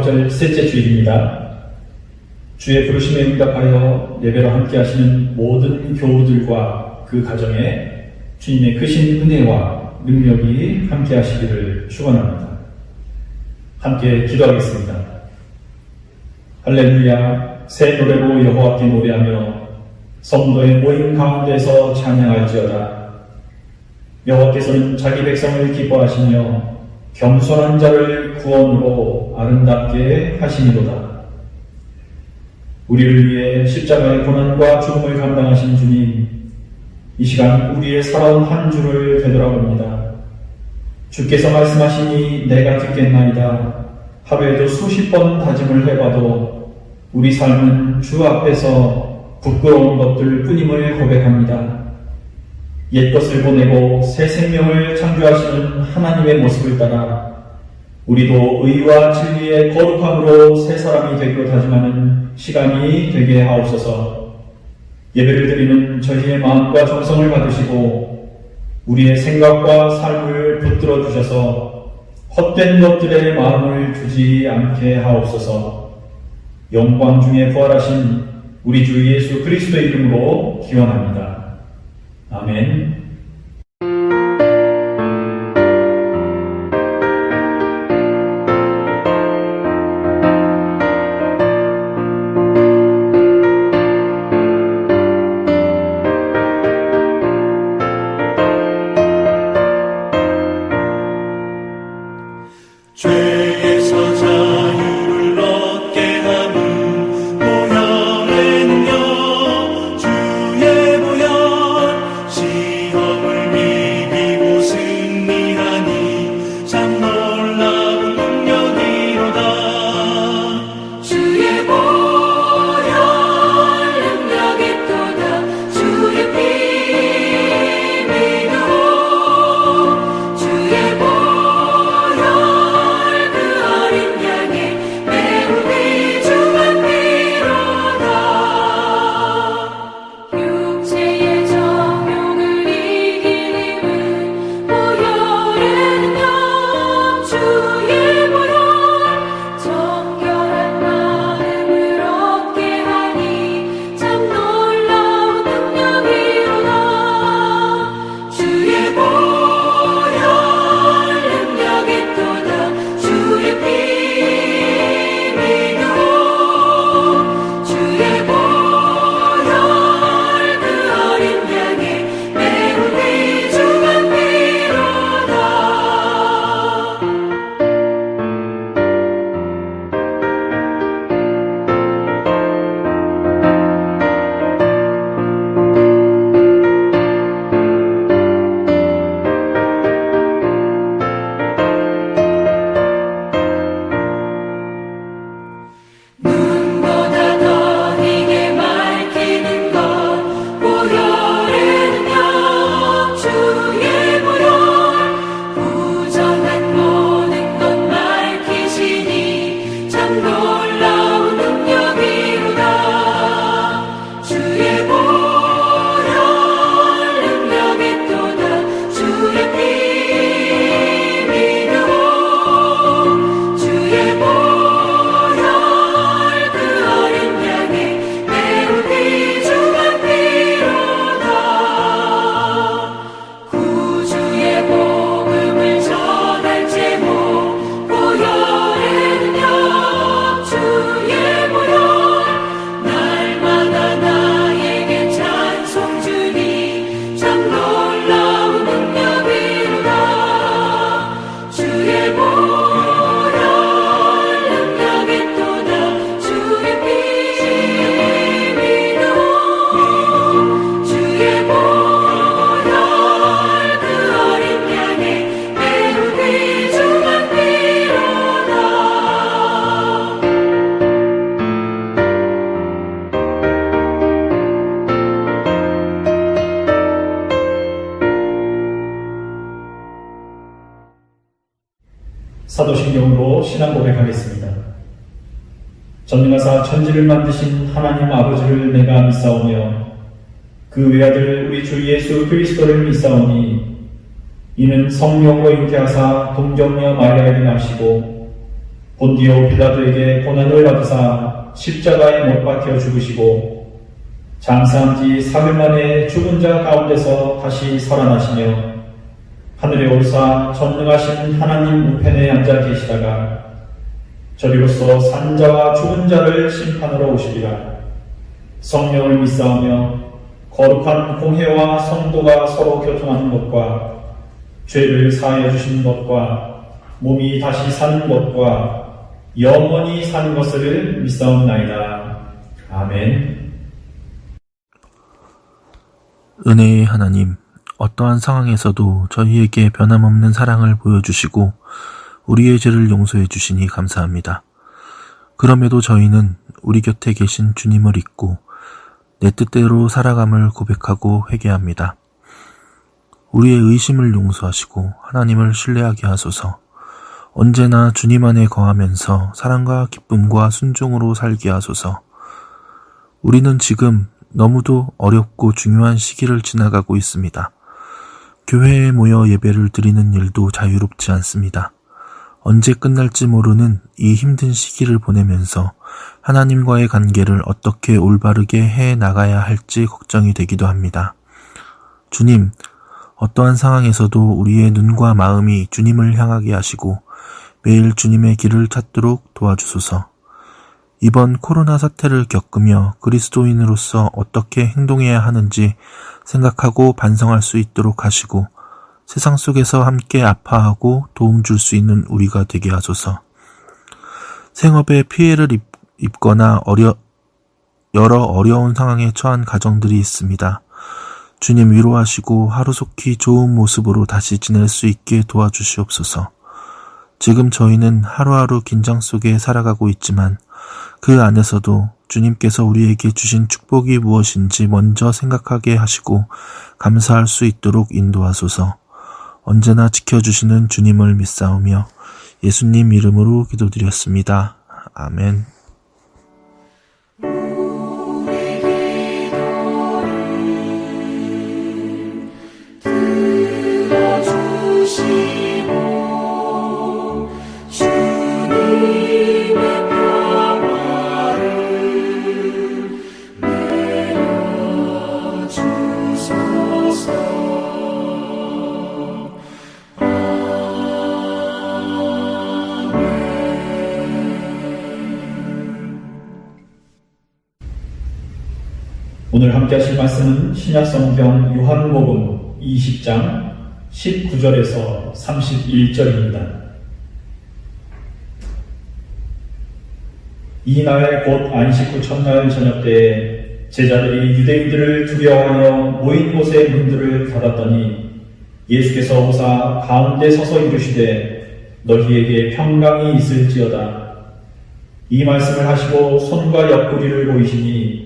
대화절 셋째 주일입니다. 주의 부르심에 응답하여 예배로 함께 하시는 모든 교우들과 그 가정에 주님의 크신 은혜와 능력이 함께 하시기를 축원합니다. 함께 기도하겠습니다. 할렐루야. 새 노래로 여호와께 노래하며 성도의 모임 가운데서 찬양할지어다. 여호와께서는 자기 백성을 기뻐하시며 겸손한 자를 구원으로 아름답게 하시니로다. 우리를 위해 십자가의 고난과 죽음을 감당하신 주님, 이 시간 우리의 살아온 한 주를 되돌아봅니다. 주께서 말씀하시니 내가 듣겠나이다. 하루에도 수십 번 다짐을 해봐도 우리 삶은 주 앞에서 부끄러운 것들 뿐임을 고백합니다. 옛것을 보내고 새 생명을 창조하시는 하나님의 모습을 따라 우리도 의와 진리의 거룩함으로 새 사람이 되기로 다짐하는 시간이 되게 하옵소서. 예배를 드리는 저희의 마음과 정성을 받으시고 우리의 생각과 삶을 붙들어 주셔서 헛된 것들에 마음을 두지 않게 하옵소서. 영광 중에 부활하신 우리 주 예수 그리스도의 이름으로 기원합니다. 아멘. 죄에서 자유를 얻게 하는 보혈의 능력, 주의 보혈, 시험을 이기고 승리하니 참 놀라운 능력이로다. 주의 보혈 능력이 또다. 주의 피 믿어. 주의 보혈 사도신경으로 신앙 고백하겠습니다. 전능하사 천지를 만드신 하나님 아버지를 내가 믿사오며 그 외아들 우리 주 예수 그리스도를 믿사오니 이는 성령으로 잉태하사 동정녀 마리아에게 나시고 본디오 빌라도에게 고난을 받으사 십자가에 못 박혀 죽으시고 장사한 지 사흘 만에 죽은 자 가운데서 다시 살아나시며 하늘에 오르사 전능하신 하나님 우편에 앉아 계시다가 저리로서 산 자와 죽은 자를 심판하러 오시리라. 성령을 믿사오며 거룩한 공회와 성도가 서로 교통하는 것과 죄를 사하여 주시는 것과 몸이 다시 사는 것과 영원히 사는 것을 믿사옵나이다. 아멘. 은혜의 하나님, 어떠한 상황에서도 저희에게 변함없는 사랑을 보여주시고 우리의 죄를 용서해 주시니 감사합니다. 그럼에도 저희는 우리 곁에 계신 주님을 잊고 내 뜻대로 살아감을 고백하고 회개합니다. 우리의 의심을 용서하시고 하나님을 신뢰하게 하소서. 언제나 주님 안에 거하면서 사랑과 기쁨과 순종으로 살게 하소서. 우리는 지금 너무도 어렵고 중요한 시기를 지나가고 있습니다. 교회에 모여 예배를 드리는 일도 자유롭지 않습니다. 언제 끝날지 모르는 이 힘든 시기를 보내면서 하나님과의 관계를 어떻게 올바르게 해 나가야 할지 걱정이 되기도 합니다. 주님, 어떠한 상황에서도 우리의 눈과 마음이 주님을 향하게 하시고 매일 주님의 길을 찾도록 도와주소서. 이번 코로나 사태를 겪으며 그리스도인으로서 어떻게 행동해야 하는지 생각하고 반성할 수 있도록 하시고 세상 속에서 함께 아파하고 도움 줄 수 있는 우리가 되게 하소서. 생업에 피해를 입거나 여러 어려운 상황에 처한 가정들이 있습니다. 주님 위로하시고 하루속히 좋은 모습으로 다시 지낼 수 있게 도와주시옵소서. 지금 저희는 하루하루 긴장 속에 살아가고 있지만 그 안에서도 주님께서 우리에게 주신 축복이 무엇인지 먼저 생각하게 하시고 감사할 수 있도록 인도하소서. 언제나 지켜주시는 주님을 믿사오며 예수님 이름으로 기도드렸습니다. 아멘. 오늘 함께 하실 말씀은 신약성경 요한복음 20장 19절에서 31절입니다. 이날 곧 안식 후 첫날 저녁 때에 제자들이 유대인들을 두려워하여 모인 곳의 문들을 닫았더니 예수께서 오사 가운데 서서 이르시되 너희에게 평강이 있을지어다. 이 말씀을 하시고 손과 옆구리를 보이시니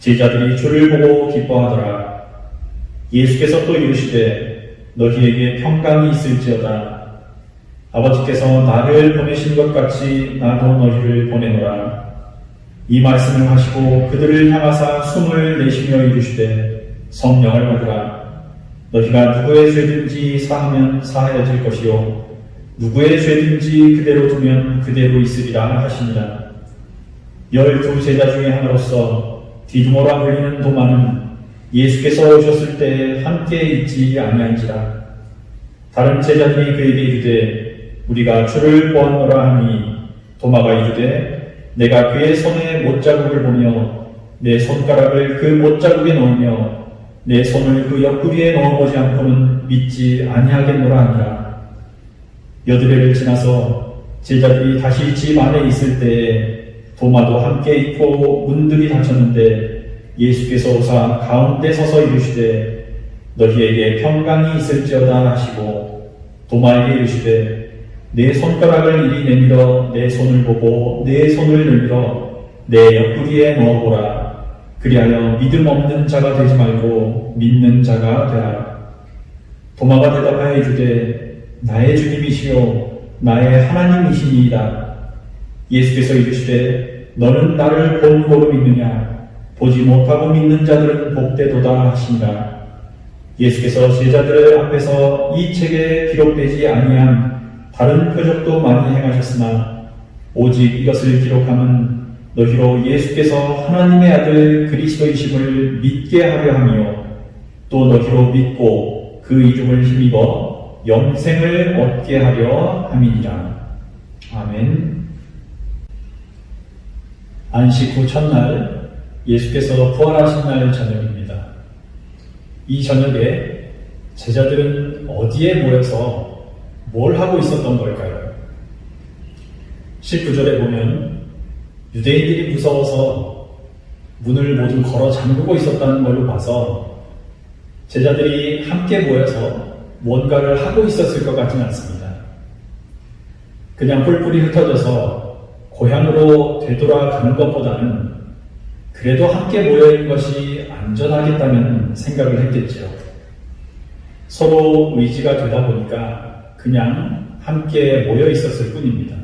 제자들이 주를 보고 기뻐하더라. 예수께서 또 이르시되 너희에게 평강이 있을지어다. 아버지께서 나를 보내신 것 같이 나도 너희를 보내노라. 이 말씀을 하시고 그들을 향하사 숨을 내쉬며 이르시되 성령을 받으라. 너희가 누구의 죄든지 사하면 사하여질 것이요 누구의 죄든지 그대로 두면 그대로 있으리라 하시니라. 12 제자 중에 하나로서 디두모라 불리는 도마는 예수께서 오셨을 때 함께 있지 아니한지라. 다른 제자들이 그에게 이르되 우리가 주를 보았노라 하니 도마가 이르되 내가 그의 손에 못자국을 보며 내 손가락을 그 못자국에 넣으며 내 손을 그 옆구리에 넣어보지 않고는 믿지 아니하겠노라 하니라. 여드레를 지나서 제자들이 다시 집 안에 있을 때에 도마도 함께 있고 문들이 닫혔는데 예수께서 오사 가운데 서서 이르시되 너희에게 평강이 있을지어다 하시고 도마에게 이르시되 내 손가락을 이리 내밀어 내 손을 보고 내 손을 내밀어 내 옆구리에 넣어보라. 그리하여 믿음 없는 자가 되지 말고 믿는 자가 되라. 도마가 대답하여 이르되 나의 주님이시요 나의 하나님이시니이다. 예수께서 이르시되 너는 나를 본고로 믿느냐. 보지 못하고 믿는 자들은 복되도다 하시니라. 예수께서 제자들 앞에서 이 책에 기록되지 아니한 다른 표적도 많이 행하셨으나 오직 이것을 기록함은 너희로 예수께서 하나님의 아들 그리스도이심을 믿게 하려 하며 또 너희로 믿고 그 이름을 힘입어 영생을 얻게 하려 함이니라. 아멘. 안식 후 첫날 예수께서 부활하신 날 저녁입니다. 이 저녁에 제자들은 어디에 모여서 뭘 하고 있었던 걸까요? 19절에 보면 유대인들이 무서워서 문을 모두 걸어 잠그고 있었다는 걸로 봐서 제자들이 함께 모여서 뭔가를 하고 있었을 것 같지는 않습니다. 그냥 뿔뿔이 흩어져서 고향으로 되돌아가는 것보다는 그래도 함께 모여있는 것이 안전하겠다는 생각을 했겠지요. 서로 의지가 되다 보니까 그냥 함께 모여 있었을 뿐입니다.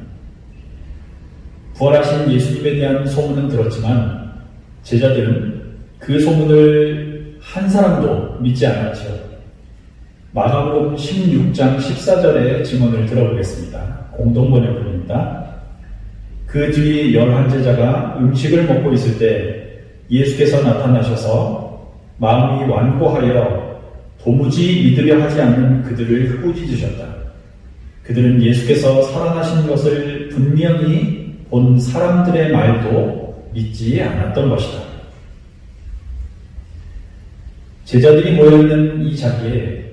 부활하신 예수님에 대한 소문은 들었지만 제자들은 그 소문을 한 사람도 믿지 않았죠. 마가복음 16장 14절의 증언을 들어보겠습니다. 공동번역입니다. 그 뒤 11제자가 음식을 먹고 있을 때 예수께서 나타나셔서 마음이 완고하여 도무지 믿으려 하지 않는 그들을 꾸짖으셨다. 그들은 예수께서 살아나신 것을 분명히 본 사람들의 말도 믿지 않았던 것이다. 제자들이 모여있는 이 자리에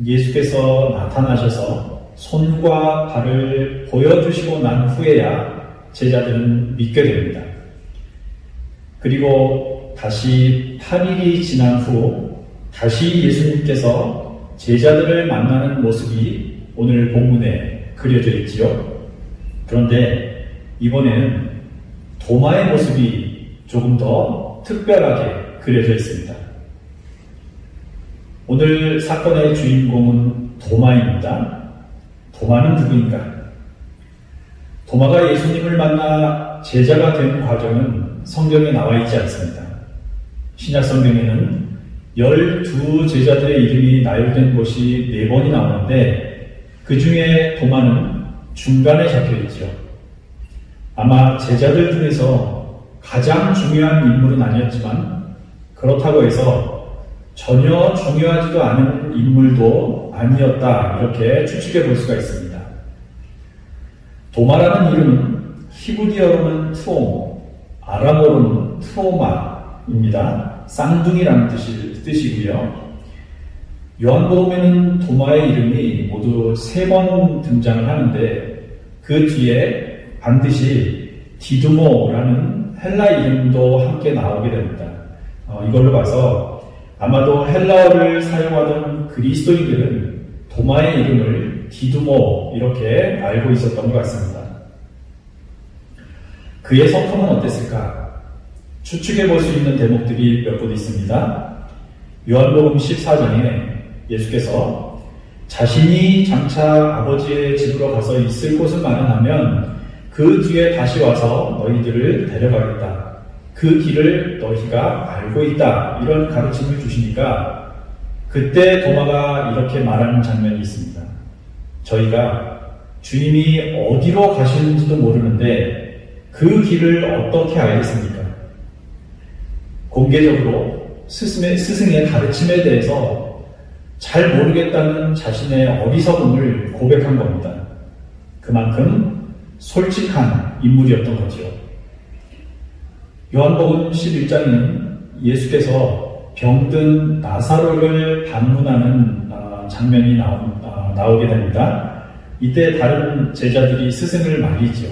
예수께서 나타나셔서 손과 발을 보여주시고 난 후에야 제자들은 믿게 됩니다. 그리고 다시 8일이 지난 후 다시 예수님께서 제자들을 만나는 모습이 오늘 본문에 그려져 있지요. 그런데 이번에는 도마의 모습이 조금 더 특별하게 그려져 있습니다. 오늘 사건의 주인공은 도마입니다. 도마는 누구인가? 도마가 예수님을 만나 제자가 된 과정은 성경에 나와 있지 않습니다. 신약 성경에는 12제자들의 이름이 나열된 곳이 4번이 나오는데 그 중에 도마는 중간에 적혀 있죠. 아마 제자들 중에서 가장 중요한 인물은 아니었지만 그렇다고 해서 전혀 중요하지도 않은 인물도 아니었다, 이렇게 추측해 볼 수가 있습니다. 도마라는 이름은 히브리어로는 트오모, 아람어로는 트로마입니다. 쌍둥이라는 뜻이고요. 요한복음에는 도마의 이름이 모두 3번 등장을 하는데 그 뒤에 반드시 디두모라는 헬라 이름도 함께 나오게 됩니다. 이걸로 봐서 아마도 헬라어를 사용하던 그리스도인들은 도마의 이름을 디두모 이렇게 알고 있었던 것 같습니다. 그의 성품은 어땠을까? 추측해 볼 수 있는 대목들이 몇 곳 있습니다. 요한복음 14장에 예수께서 자신이 장차 아버지의 집으로 가서 있을 곳을 마련하면 그 뒤에 다시 와서 너희들을 데려가겠다. 그 길을 너희가 알고 있다. 이런 가르침을 주시니까 그때 도마가 이렇게 말하는 장면이 있습니다. 저희가 주님이 어디로 가시는지도 모르는데 그 길을 어떻게 알겠습니까? 공개적으로 스승의 가르침에 대해서 잘 모르겠다는 자신의 어리석음을 고백한 겁니다. 그만큼 솔직한 인물이었던 거죠. 요한복음 11장에는 예수께서 병든 나사로를 방문하는 장면이 나오게 됩니다. 이때 다른 제자들이 스승을 말리죠.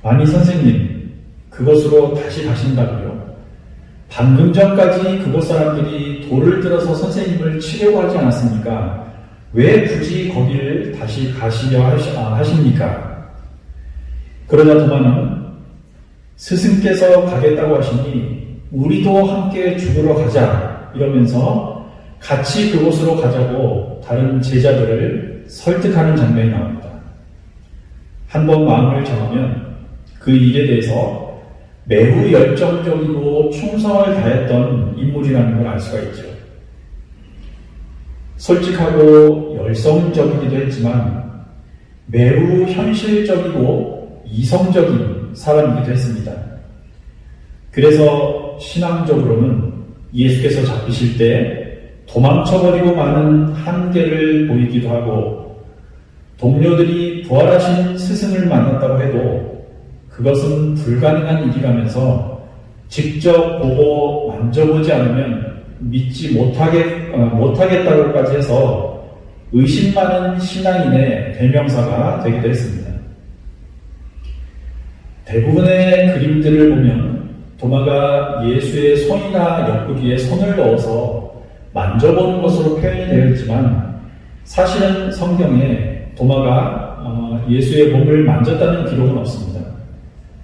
아니 선생님, 그곳으로 다시 가신다고요? 방금 전까지 그곳 사람들이 돌을 들어서 선생님을 치려고 하지 않았습니까? 왜 굳이 거기를 다시 가시려 하십니까? 그러자 도마는 스승께서 가겠다고 하시니 우리도 함께 죽으러 가자 이러면서 같이 그곳으로 가자고 다른 제자들을 설득하는 장면이 나옵니다. 한번 마음을 정하면 그 일에 대해서 매우 열정적이고 충성을 다했던 인물이라는 걸 알 수가 있죠. 솔직하고 열성적이기도 했지만 매우 현실적이고 이성적인 사람이기도 했습니다. 그래서 신앙적으로는 예수께서 잡히실 때 도망쳐버리고 마는 한계를 보이기도 하고, 동료들이 부활하신 스승을 만났다고 해도 그것은 불가능한 일이라면서 직접 보고 만져보지 않으면 믿지 못하겠다고까지 해서 의심 많은 신앙인의 대명사가 되기도 했습니다. 대부분의 그림들을 보면 도마가 예수의 손이나 옆구리에 손을 넣어서 만져보는 것으로 표현이 되어 있지만, 사실은 성경에 도마가 예수의 몸을 만졌다는 기록은 없습니다.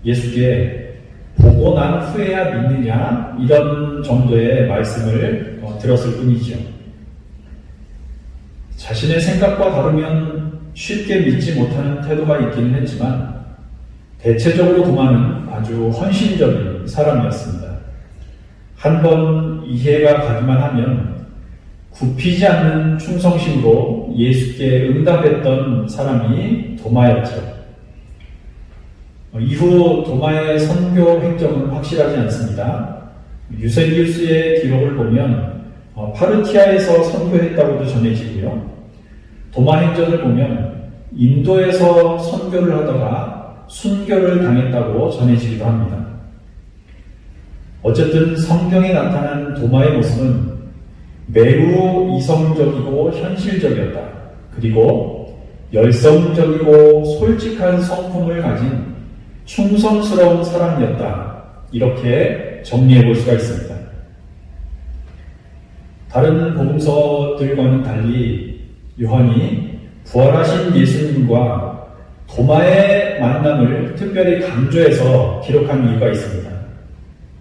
예수께 보고 난 후에야 믿느냐, 이런 정도의 말씀을 들었을 뿐이죠. 자신의 생각과 다르면 쉽게 믿지 못하는 태도가 있기는 했지만, 대체적으로 도마는 아주 헌신적인 사람이었습니다. 한번 이해가 가기만 하면 굽히지 않는 충성심으로 예수께 응답했던 사람이 도마였죠. 이후 도마의 선교 행적은 확실하지 않습니다. 유세비우스의 기록을 보면 파르티아에서 선교했다고도 전해지고요. 도마 행전을 보면 인도에서 선교를 하다가 순교를 당했다고 전해지기도 합니다. 어쨌든 성경에 나타난 도마의 모습은 매우 이성적이고 현실적이었다. 그리고 열성적이고 솔직한 성품을 가진 충성스러운 사람이었다. 이렇게 정리해 볼 수가 있습니다. 다른 복음서들과는 달리 요한이 부활하신 예수님과 도마의 만남을 특별히 강조해서 기록한 이유가 있습니다.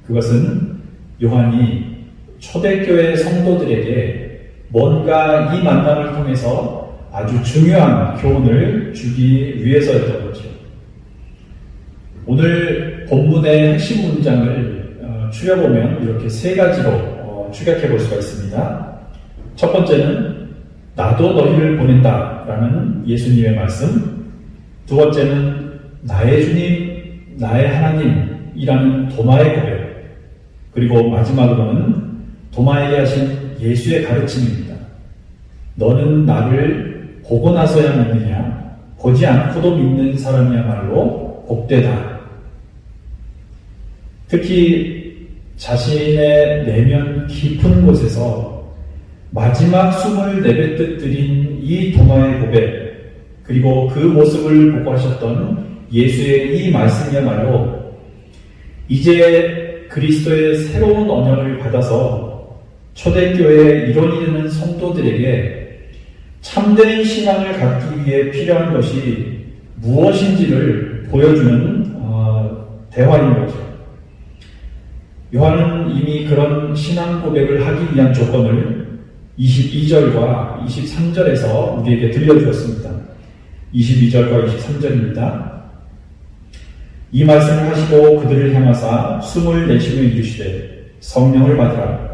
그것은 요한이 초대교회 성도들에게 뭔가 이 만남을 통해서 아주 중요한 교훈을 주기 위해서였던 거죠. 오늘 본문의 핵심 문장을 추려보면 이렇게 세 가지로 추격해 볼 수가 있습니다. 첫 번째는 나도 너희를 보낸다 라는 예수님의 말씀, 두 번째는 나의 주님, 나의 하나님이라는 도마의 고백, 그리고 마지막으로는 도마에게 하신 예수의 가르침입니다. 너는 나를 보고 나서야 믿느냐? 보지 않고도 믿는 사람이야말로 복되다. 특히 자신의 내면 깊은 곳에서 마지막 숨을 내뱉듯 드린 이 도마의 고백, 그리고 그 모습을 보고 하셨던 예수의 이 말씀이야말로 이제 그리스도의 새로운 언약을 받아서 초대교회의 일원이 되는 성도들에게 참된 신앙을 갖기 위해 필요한 것이 무엇인지를 보여주는 대화인 거죠. 요한은 이미 그런 신앙 고백을 하기 위한 조건을 22절과 23절에서 우리에게 들려주었습니다. 22절과 23절입니다. 이 말씀을 하시고 그들을 향하사 숨을 내쉬며 이르시되 성령을 받으라.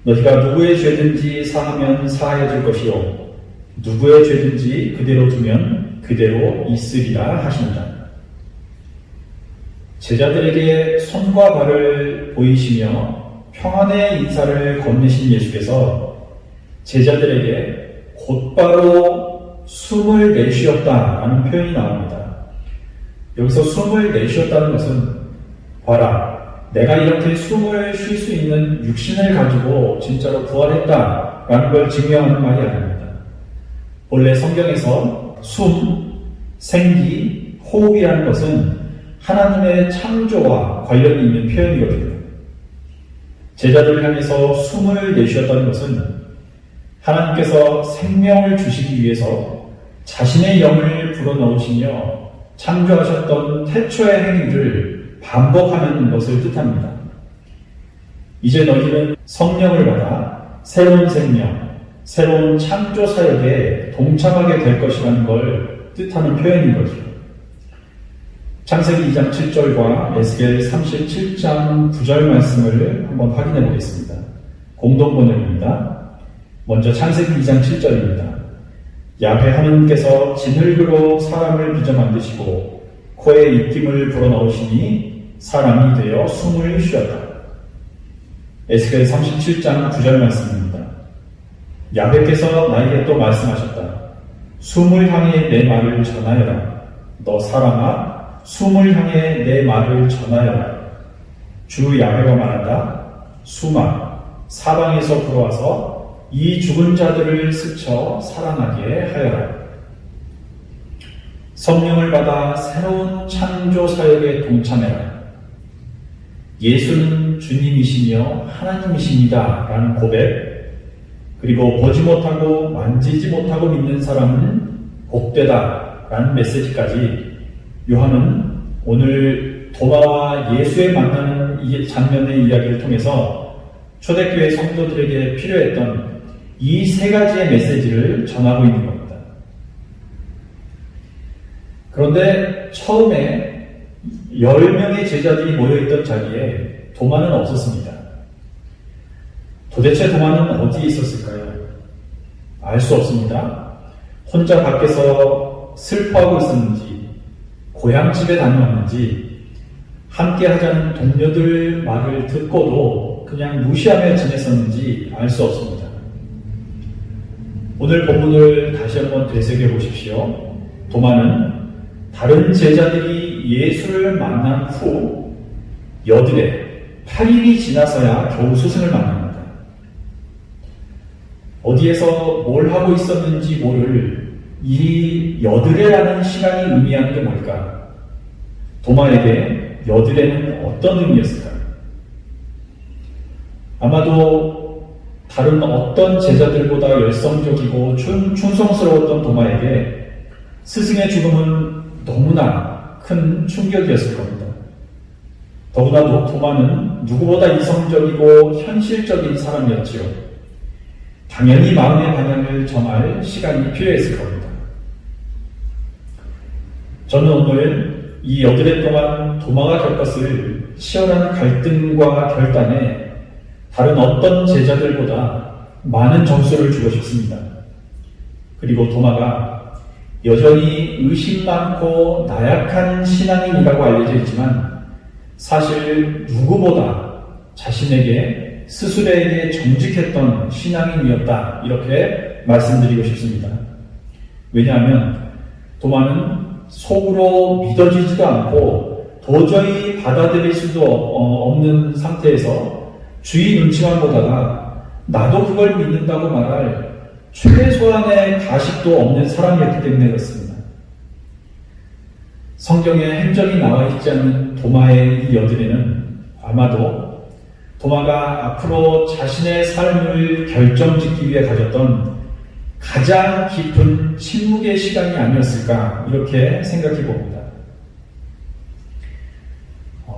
너희가 누구의 죄든지 사하면 사하여질 것이요 누구의 죄든지 그대로 두면 그대로 있으리라 하신다. 제자들에게 손과 발을 보이시며 평안의 인사를 건네신 예수께서 제자들에게 곧바로 숨을 내쉬었다라는 표현이 나옵니다. 여기서 숨을 내쉬었다는 것은 봐라, 내가 이렇게 숨을 쉴 수 있는 육신을 가지고 진짜로 부활했다라는 걸 증명하는 말이 아닙니다. 원래 성경에서 숨, 생기, 호흡이라는 것은 하나님의 창조와 관련이 있는 표현이거든요. 제자들을 향해서 숨을 내쉬었다는 것은 하나님께서 생명을 주시기 위해서 자신의 영을 불어넣으시며 창조하셨던 태초의 행위를 반복하는 것을 뜻합니다. 이제 너희는 성령을 받아 새로운 생명, 새로운 창조 사역에 동참하게 될 것이라는 걸 뜻하는 표현인 거죠. 창세기 2장 7절과 에스겔 37장 9절 말씀을 한번 확인해 보겠습니다. 공동 번역입니다. 먼저 창세기 2장 7절입니다. 야훼 하나님께서 진흙으로 사람을 빚어 만드시고 코에 입김을 불어넣으시니 사람이 되어 숨을 쉬었다. 에스겔 37장 9절 말씀입니다. 야훼께서 나에게 또 말씀하셨다. 숨을 향해 내 말을 전하여라. 너 사람아, 숨을 향해 내 말을 전하여라. 주 야훼가 말한다. 숨아, 사방에서 불어와서 이 죽은 자들을 스쳐 살아나게 하여라. 성령을 받아 새로운 창조 사역에 동참해라. 예수는 주님이시며 하나님이십니다. 라는 고백, 그리고 보지 못하고 만지지 못하고 믿는 사람은 복되다. 라는 메시지까지 요한은 오늘 도마와 예수의 만나는 이 장면의 이야기를 통해서 초대교회 성도들에게 필요했던 이 세 가지의 메시지를 전하고 있는 겁니다. 그런데 처음에 10명의 제자들이 모여있던 자리에 도마는 없었습니다. 도대체 도마는 어디에 있었을까요? 알 수 없습니다. 혼자 밖에서 슬퍼하고 있었는지, 고향집에 다녀왔는지, 함께 하자는 동료들 말을 듣고도 그냥 무시하며 지냈었는지 알 수 없습니다. 오늘 본문을 다시 한번 되새겨 보십시오. 도마는 다른 제자들이 예수를 만난 후 여드레 8일이 지나서야 겨우 스승을 만납니다. 어디에서 뭘 하고 있었는지 모를 이 여드레라는 시간이 의미하는 게 뭘까? 도마에게 여드레는 어떤 의미였을까요? 아마도 다른 어떤 제자들보다 열성적이고 충성스러웠던 도마에게 스승의 죽음은 너무나 큰 충격이었을 겁니다. 더구나 도마는 누구보다 이성적이고 현실적인 사람이었지요. 당연히 마음의 방향을 정할 시간이 필요했을 겁니다. 저는 오늘 이 여드레 동안 도마가 겪었을 치열한 갈등과 결단에 다른 어떤 제자들보다 많은 점수를 주고 싶습니다. 그리고 도마가 여전히 의심 많고 나약한 신앙인이라고 알려져 있지만 사실 누구보다 자신에게 스스로에게 정직했던 신앙인이었다, 이렇게 말씀드리고 싶습니다. 왜냐하면 도마는 속으로 믿어지지도 않고 도저히 받아들일 수도 없는 상태에서 주위 눈치만 보다가 나도 그걸 믿는다고 말할 최소한의 가식도 없는 사람이었기 때문에 그렇습니다. 성경에 흔적이 나와 있지 않는 도마의 이 여드레는 아마도 도마가 앞으로 자신의 삶을 결정짓기 위해 가졌던 가장 깊은 침묵의 시간이 아니었을까, 이렇게 생각해 봅니다.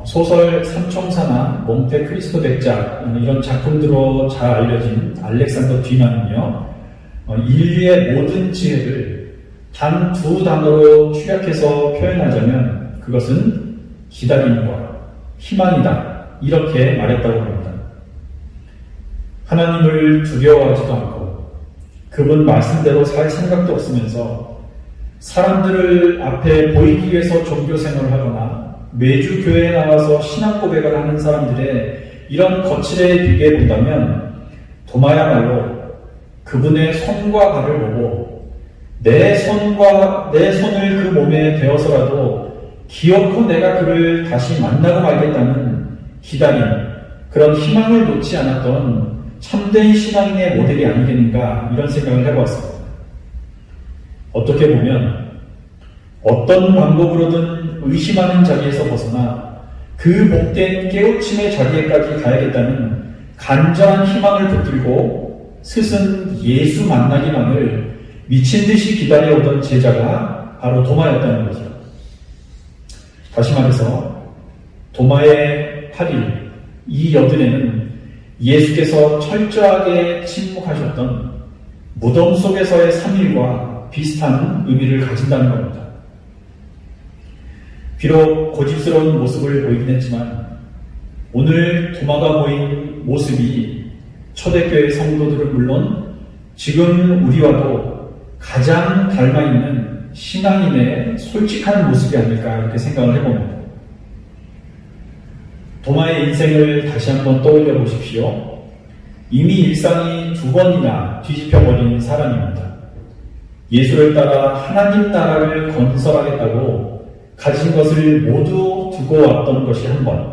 소설 삼총사나 몽테크리스토 백작, 이런 작품들로 잘 알려진 알렉산더 뒤만은요, 인류의 모든 지혜를 단 두 단어로 축약해서 표현하자면 그것은 기다림과 희망이다, 이렇게 말했다고 합니다. 하나님을 두려워하지도 않고 그분 말씀대로 살 생각도 없으면서 사람들을 앞에 보이기 위해서 종교 생활을 하거나 매주 교회에 나와서 신앙 고백을 하는 사람들의 이런 거칠에 비교해 본다면 도마야말로 그분의 손과 발을 보고 내 손을 그 몸에 대어서라도 기어코 내가 그를 다시 만나고 말겠다는 기다림, 그런 희망을 놓지 않았던 참된 신앙인의 모델이 아니겠는가, 이런 생각을 해보았습니다. 어떻게 보면 어떤 방법으로든 의심하는 자리에서 벗어나 그 복된 깨우침의 자리에까지 가야겠다는 간절한 희망을 붙들고 스승 예수 만나기만을 미친 듯이 기다려오던 제자가 바로 도마였다는 거죠. 다시 말해서 도마의 8일, 이 여드레는 예수께서 철저하게 침묵하셨던 무덤 속에서의 3일과 비슷한 의미를 가진다는 겁니다. 비록 고집스러운 모습을 보이긴 했지만 오늘 도마가 보인 모습이 초대교회 성도들은 물론 지금 우리와도 가장 닮아있는 신앙인의 솔직한 모습이 아닐까 이렇게 생각을 해봅니다. 도마의 인생을 다시 한번 떠올려 보십시오. 이미 일상이 2번이나 뒤집혀버린 사람입니다. 예수를 따라 하나님 나라를 건설하겠다고 가진 것을 모두 두고 왔던 것이 한 번,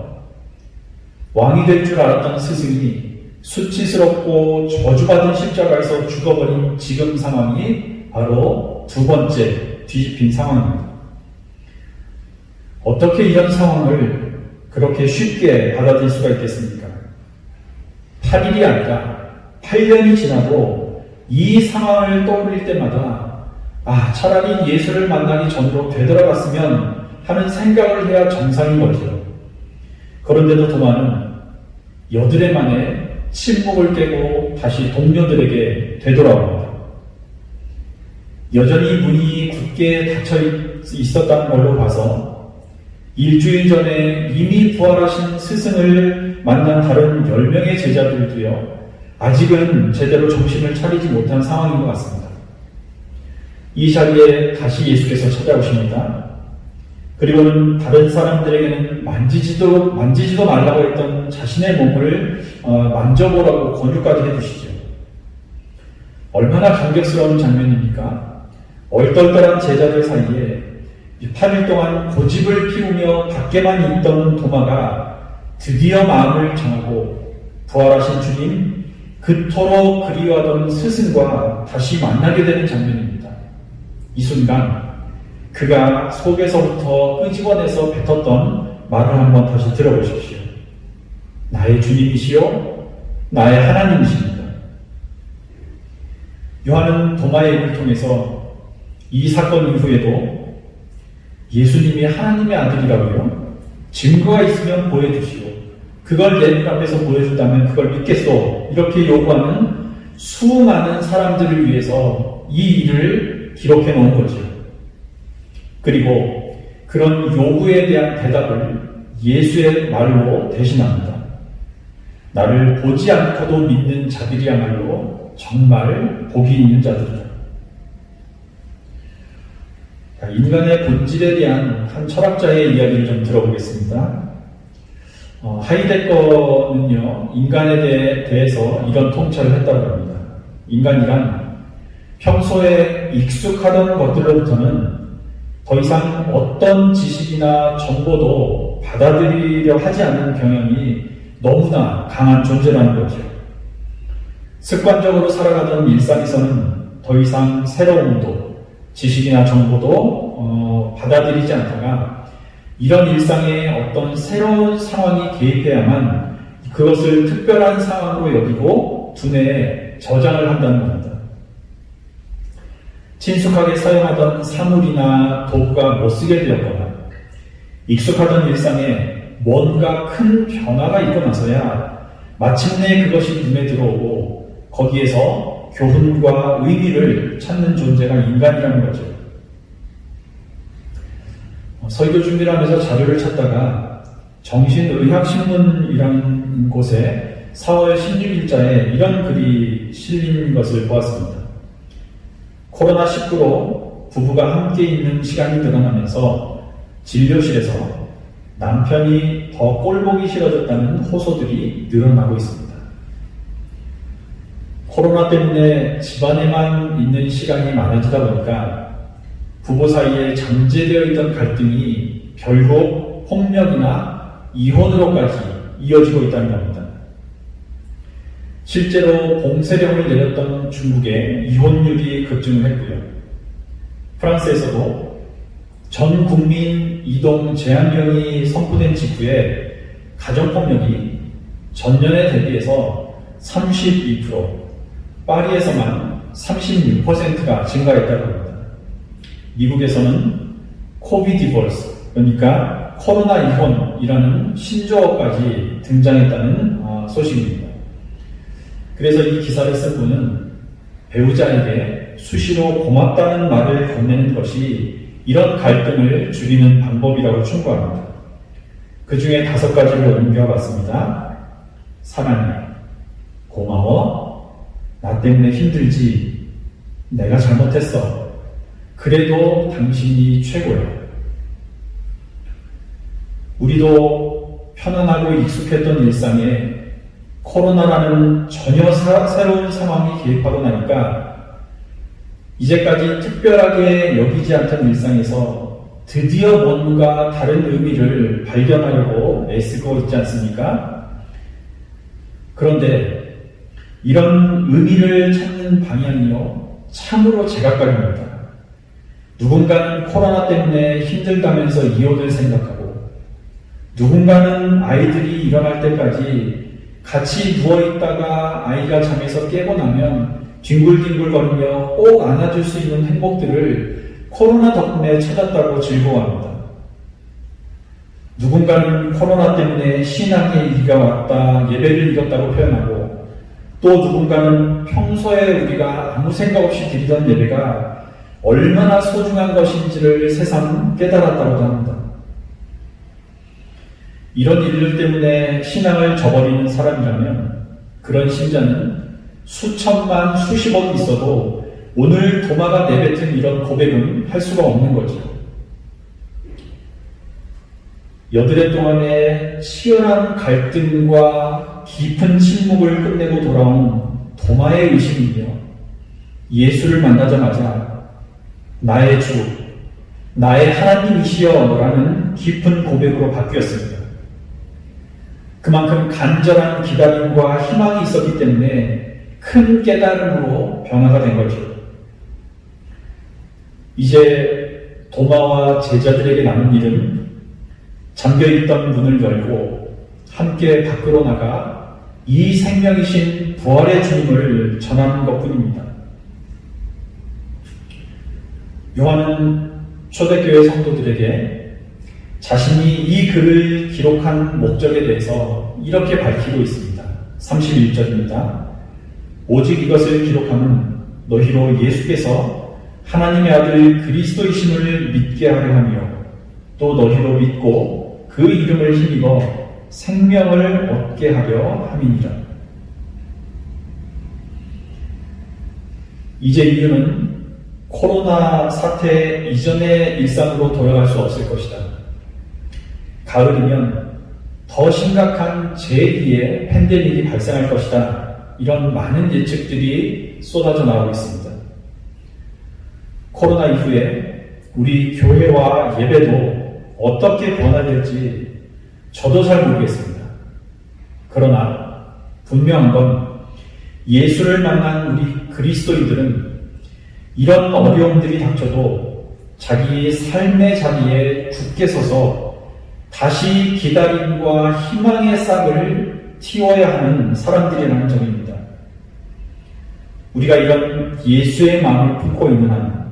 왕이 될 줄 알았던 스승이 수치스럽고 저주받은 십자가에서 죽어버린 지금 상황이 바로 2번째 뒤집힌 상황입니다. 어떻게 이런 상황을 그렇게 쉽게 받아들일 수가 있겠습니까? 8일이 아니라 8년이 지나도 이 상황을 떠올릴 때마다 차라리 예수를 만나기 전으로 되돌아갔으면 하는 생각을 해야 정상인 거죠. 그런데도 도마는 여드레 만에 침묵을 깨고 다시 동료들에게 되돌아옵니다. 여전히 문이 굳게 닫혀 있었다는 걸로 봐서 일주일 전에 이미 부활하신 스승을 만난 다른 10명의 제자들도요, 아직은 제대로 정신을 차리지 못한 상황인 것 같습니다. 이 자리에 다시 예수께서 찾아오십니다. 그리고는 다른 사람들에게는 만지지도 말라고 했던 자신의 몸을 만져보라고 권유까지 해주시죠. 얼마나 감격스러운 장면입니까? 얼떨떨한 제자들 사이에 8일 동안 고집을 피우며 밖에만 있던 도마가 드디어 마음을 정하고 부활하신 주님, 그토록 그리워하던 스승과 다시 만나게 되는 장면입니다. 이 순간 그가 속에서부터 끄집어내서 뱉었던 말을 한번 다시 들어보십시오. 나의 주님이시요 나의 하나님이십니다. 요한은 도마의 입을 통해서 이 사건 이후에도 예수님이 하나님의 아들이라고요? 증거가 있으면 보여주시오. 그걸 내 눈앞에서 보여준다면 그걸 믿겠소. 이렇게 요구하는 수많은 사람들을 위해서 이 일을 기록해 놓은 거죠. 그리고 그런 요구에 대한 대답을 예수의 말로 대신합니다. 나를 보지 않고도 믿는 자들이야말로 정말 복이 있는 자들이다. 인간의 본질에 대한 한 철학자의 이야기를 좀 들어보겠습니다. 하이데거는요, 인간에 대해서 이런 통찰을 했다고 합니다. 인간이란 평소에 익숙하던 것들로부터는 더 이상 어떤 지식이나 정보도 받아들이려 하지 않는 경향이 너무나 강한 존재라는 거죠. 습관적으로 살아가던 일상에서는 더 이상 새로움도, 지식이나 정보도 받아들이지 않다가 이런 일상에 어떤 새로운 상황이 개입해야만 그것을 특별한 상황으로 여기고 두뇌에 저장을 한다는 겁니다. 친숙하게 사용하던 사물이나 도구가 못쓰게 되었거나 익숙하던 일상에 뭔가 큰 변화가 있고 나서야 마침내 그것이 눈에 들어오고 거기에서 교훈과 의미를 찾는 존재가 인간이라는 거죠. 설교 준비를 하면서 자료를 찾다가 정신의학신문이라는 곳에 4월 16일자에 이런 글이 실린 것을 보았습니다. 코로나19로 부부가 함께 있는 시간이 늘어나면서 진료실에서 남편이 더 꼴보기 싫어졌다는 호소들이 늘어나고 있습니다. 코로나 때문에 집안에만 있는 시간이 많아지다 보니까 부부 사이에 잠재되어 있던 갈등이 결국 폭력이나 이혼으로까지 이어지고 있다는 겁니다. 실제로 봉쇄령을 내렸던 중국의 이혼율이 급증을 했고요. 프랑스에서도 전 국민 이동 제한령이 선포된 직후에 가정폭력이 전년에 대비해서 32%, 파리에서만 36%가 증가했다고 합니다. 미국에서는 코비드 디볼스, 그러니까 코로나 이혼이라는 신조어까지 등장했다는 소식입니다. 그래서 이 기사를 쓴 분은 배우자에게 수시로 고맙다는 말을 건네는 것이 이런 갈등을 줄이는 방법이라고 충고합니다. 그 중에 5가지를 옮겨봤습니다. 사랑해, 고마워, 나 때문에 힘들지, 내가 잘못했어, 그래도 당신이 최고야. 우리도 편안하고 익숙했던 일상에 코로나라는 전혀 새로운 상황이 개입하고 나니까 이제까지 특별하게 여기지 않던 일상에서 드디어 뭔가 다른 의미를 발견하려고 애쓰고 있지 않습니까? 그런데 이런 의미를 찾는 방향이요, 참으로 제각각입니다. 누군가는 코로나 때문에 힘들다면서 이혼을 생각하고, 누군가는 아이들이 일어날 때까지 같이 누워있다가 아이가 잠에서 깨고 나면 뒹굴뒹굴거리며 꼭 안아줄 수 있는 행복들을 코로나 덕분에 찾았다고 즐거워합니다. 누군가는 코로나 때문에 신앙의 위기가 왔다, 예배를 잃었다고 표현하고, 또 누군가는 평소에 우리가 아무 생각 없이 드리던 예배가 얼마나 소중한 것인지를 새삼 깨달았다고도 합니다. 이런 일들 때문에 신앙을 저버리는 사람이라면 그런 신자는 수천만 수십억 있어도 오늘 도마가 내뱉은 이런 고백은 할 수가 없는 거죠. 여드레 동안의 치열한 갈등과 깊은 침묵을 끝내고 돌아온 도마의 의심이며 예수를 만나자마자 나의 주, 나의 하나님이시여 라는 깊은 고백으로 바뀌었습니다. 그만큼 간절한 기다림과 희망이 있었기 때문에 큰 깨달음으로 변화가 된 거죠. 이제 도마와 제자들에게 남은 일은 잠겨있던 문을 열고 함께 밖으로 나가 이 생명이신 부활의 주님을 전하는 것뿐입니다. 요한은 초대교회 성도들에게 자신이 이 글을 기록한 목적에 대해서 이렇게 밝히고 있습니다. 31절입니다. 오직 이것을 기록함은 너희로 예수께서 하나님의 아들 그리스도이심을 믿게 하려 하며 또 너희로 믿고 그 이름을 힘입어 생명을 얻게 하려 함이니라. 이제 인류는 코로나 사태 이전의 일상으로 돌아갈 수 없을 것이다. 가을이면 더 심각한 제2의 팬데믹이 발생할 것이다. 이런 많은 예측들이 쏟아져 나오고 있습니다. 코로나 이후에 우리 교회와 예배도 어떻게 변화될지 저도 잘 모르겠습니다. 그러나 분명한 건 예수를 만난 우리 그리스도인들은 이런 어려움들이 닥쳐도 자기 삶의 자리에 굳게 서서 다시 기다림과 희망의 싹을 틔워야 하는 사람들이라는 점입니다. 우리가 이런 예수의 마음을 품고 있는 한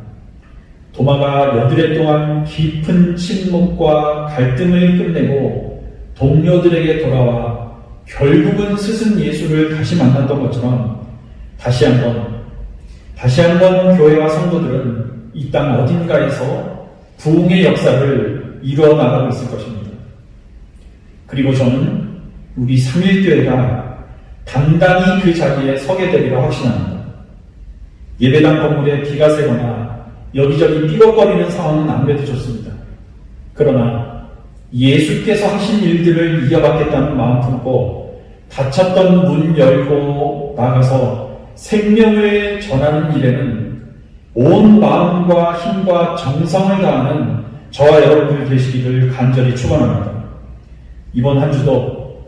도마가 여드레 동안 깊은 침묵과 갈등을 끝내고 동료들에게 돌아와 결국은 스승 예수를 다시 만났던 것처럼 다시 한번 교회와 성도들은 이 땅 어딘가에서 부흥의 역사를 이루어 나가고 있을 것입니다. 그리고 저는 우리 삼일교회가 단단히 그 자리에 서게 되리라 확신합니다. 예배당 건물에 비가 새거나 여기저기 삐걱거리는 상황은 안 돼도 좋습니다. 그러나 예수께서 하신 일들을 이어받겠다는 마음 품고 닫혔던 문 열고 나가서 생명을 전하는 일에는 온 마음과 힘과 정성을 다하는 저와 여러분들 되시기를 간절히 축원합니다. 이번 한 주도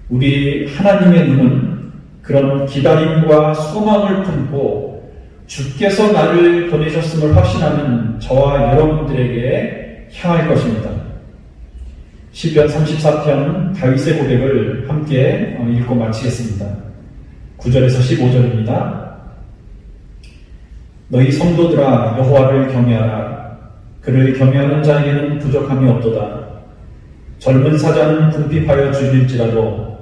우리 하나님의 눈은 그런 기다림과 소망을 품고 주께서 나를 보내셨음을 확신하는 저와 여러분들에게 향할 것입니다. 시편 34편 다윗의 고백을 함께 읽고 마치겠습니다. 9절에서 15절입니다. 너희 성도들아 여호와를 경외하라. 그를 경외하는 자에게는 부족함이 없도다. 젊은 사자는 궁핍하여 죽일지라도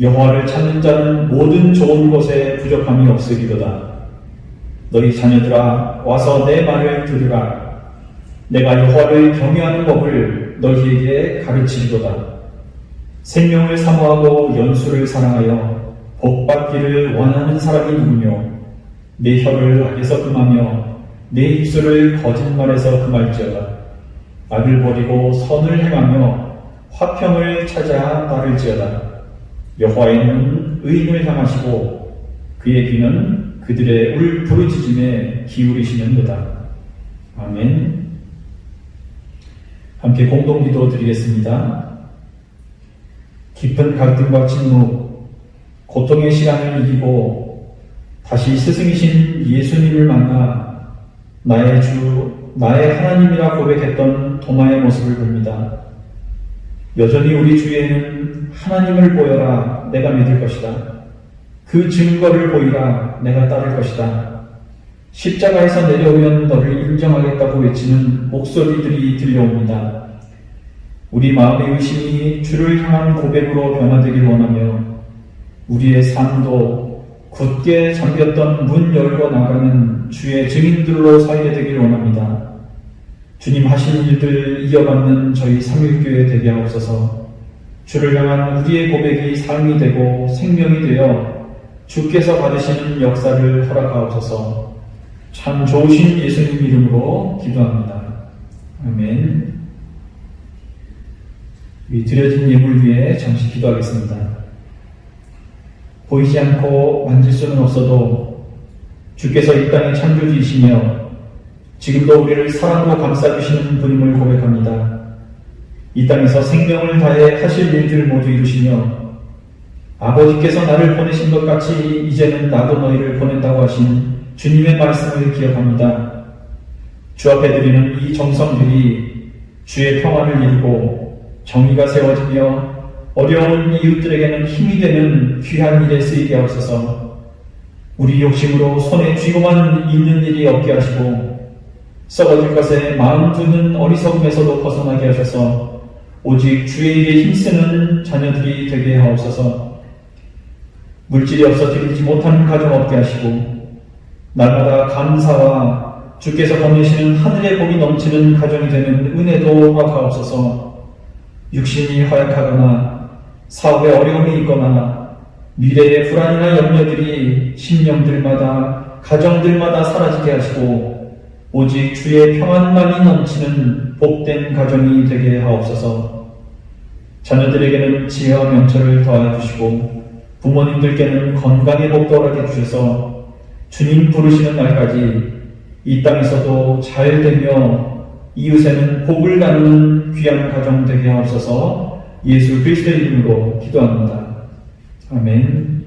여호와를 찾는 자는 모든 좋은 것에 부족함이 없으리로다. 너희 자녀들아 와서 내 말을 들으라. 내가 여호와를 경외하는 법을 너희에게 가르치리로다. 생명을 사모하고 연수를 사랑하여 복받기를 원하는 사람이 누구며 내 혀를 악에서 금하며 내 입술을 거짓말에서 금할지어다. 악을 버리고 선을 행하며 화평을 찾아 따를지어다. 여호와의 눈은 의인을 향하시고 그의 귀는 그들의 울부짖음에 기울이시는도다. 아멘. 함께 공동기도 드리겠습니다. 깊은 갈등과 침묵, 고통의 시간을 이기고 다시 스승이신 예수님을 만나 나의 주, 나의 하나님이라 고백했던 도마의 모습을 봅니다. 여전히 우리 주위에는 하나님을 보여라, 내가 믿을 것이다. 그 증거를 보이라, 내가 따를 것이다. 십자가에서 내려오면 너를 인정하겠다고 외치는 목소리들이 들려옵니다. 우리 마음의 의심이 주를 향한 고백으로 변화되길 원하며 우리의 삶도 굳게 잠겼던 문 열고 나가는 주의 증인들로 살게 되길 원합니다. 주님 하신 일들 이어받는 저희 삼일교회 되게 하옵소서. 주를 향한 우리의 고백이 삶이 되고 생명이 되어 주께서 받으시는 역사를 허락하옵소서. 참 좋으신 예수님 이름으로 기도합니다. 아멘. 이 드려진 예물 위에 잠시 기도하겠습니다. 보이지 않고 만질 수는 없어도 주께서 이 땅의 창조주이시며 지금도 우리를 사랑으로 감싸주시는 분임을 고백합니다. 이 땅에서 생명을 다해 하실 일들 모두 이루시며 아버지께서 나를 보내신 것 같이 이제는 나도 너희를 보낸다고 하신 주님의 말씀을 기억합니다. 주 앞에 드리는 이 정성들이 주의 평안을 이루고 정의가 세워지며 어려운 이웃들에게는 힘이 되는 귀한 일에 쓰이게 하옵소서. 우리 욕심으로 손에 쥐고만 있는 일이 없게 하시고 썩어질 것에 마음 두는 어리석음에서도 벗어나게 하셔서 오직 주의 일에 힘쓰는 자녀들이 되게 하옵소서. 물질이 없어 드리지 못하는 가정 없게 하시고 날마다 감사와 주께서 건네시는 하늘의 복이 넘치는 가정이 되는 은혜도 허락하옵소서. 육신이 허약하거나 사업에 어려움이 있거나 미래의 불안이나 염려들이 심령들마다 가정들마다 사라지게 하시고 오직 주의 평안만이 넘치는 복된 가정이 되게 하옵소서. 자녀들에게는 지혜와 명철을 더하여 주시고 부모님들께는 건강의 복도 허락해 주셔서 주님 부르시는 날까지 이 땅에서도 잘 되며 이웃에는 복을 나누는 귀한 가정 되게 하옵소서. 예수 그리스도의 이름으로 기도합니다. 아멘.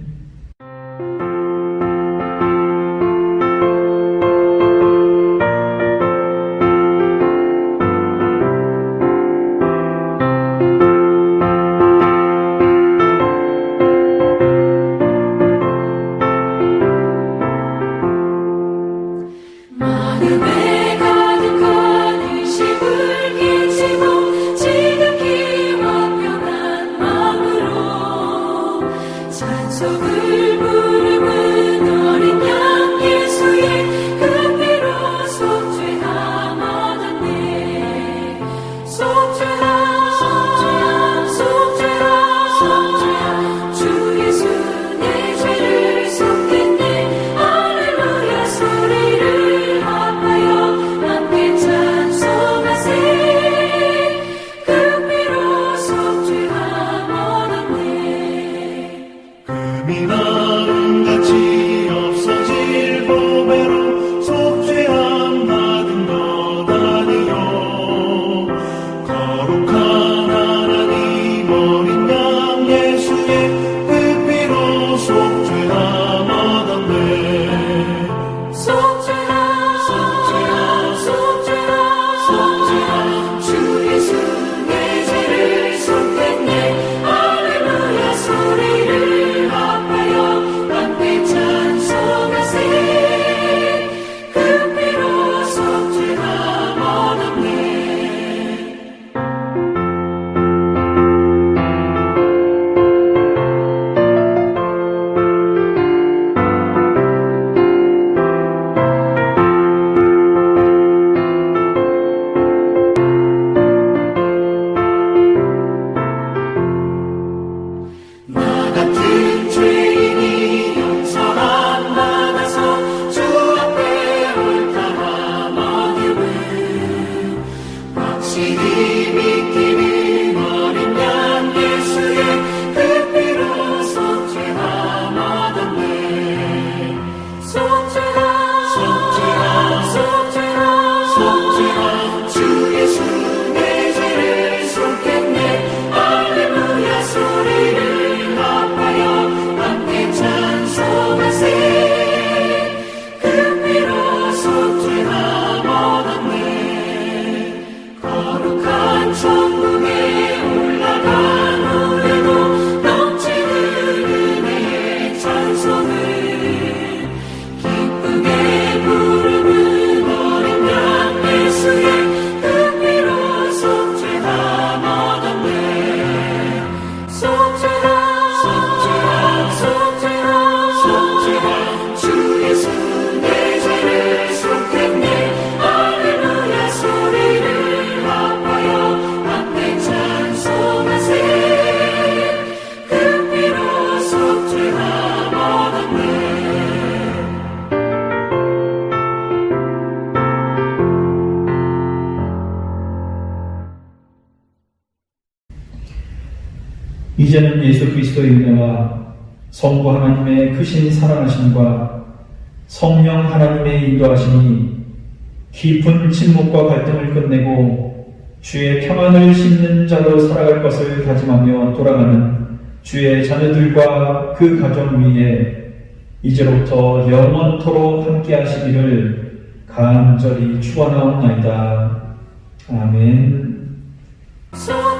마음에 가득한 의심을 끼치고 지극히와 편한 마음으로 찬송을 부르는 어린 양 예수의 그 피로 속죄함 얻었네. 속죄함 속죄함 속죄함 속죄함 주 예수 내 죄를 속겠네. 할렐루야 소리를 합하여 함께 찬송하세. 그 피로 속죄함 얻었네. 금이 나음같이 없어질 보배로 속죄함 받은 것 아니요. 거룩한 하나님 어린 양 예수의 그 피로 속죄함 얻었네. 속죄함 속죄함 속죄함 속죄함 주 예수 내 죄를 속겠네. 할렐루야 소리를 합하여 이제는 예수 그리스도의 은혜와 성부 하나님의 크신 사랑하심과 성령 하나님의 인도하심이 깊은 침묵과 갈등을 끝내고 주의 평안을 심는 자로 살아갈 것을 다짐하며 돌아가는 주의 자녀들과 그 가정 위에 이제로부터 영원토록 함께 하시기를 간절히 축원하옵나이다. 아멘. 소중한